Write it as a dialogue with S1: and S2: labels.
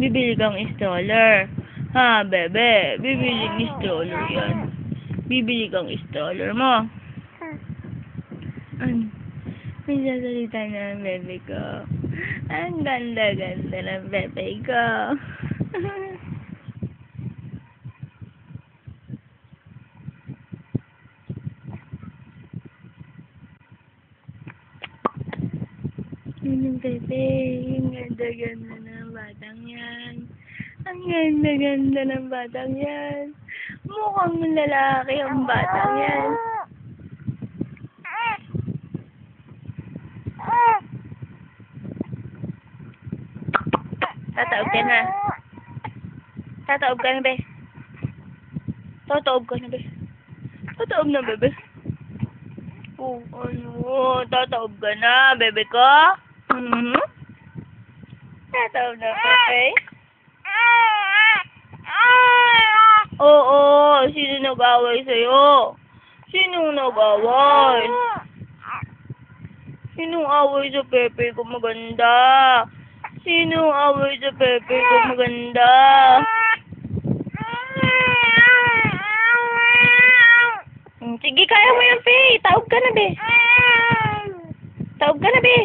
S1: Bibili kang stroller. Ha, bebe? Bibili ng stroller yan. Bibili kang stroller mo. Ano? May sasalita na ang bebe ko. Ang ganda-ganda ng bebe ko. Yung bebe, ang ganda-ganda ng batang yan. Ang ganda-ganda ng batang yan. Mukhang lalaki ang batang yan. Tataob ka na. Tataob ka na, be. Tataob ka na, be. Tataob na, bebe. Oh, ano? Tataob ka na, bebe ko? Tataob na, bebe. Oo, sino nag-away sa'yo? Sinong nag-away? Sinong away sa Pepe ko maganda? Sinong away sa Pepe ko maganda? Sige, kaya mo yan, Pe. Taob ka na, be. Taob ka na, be.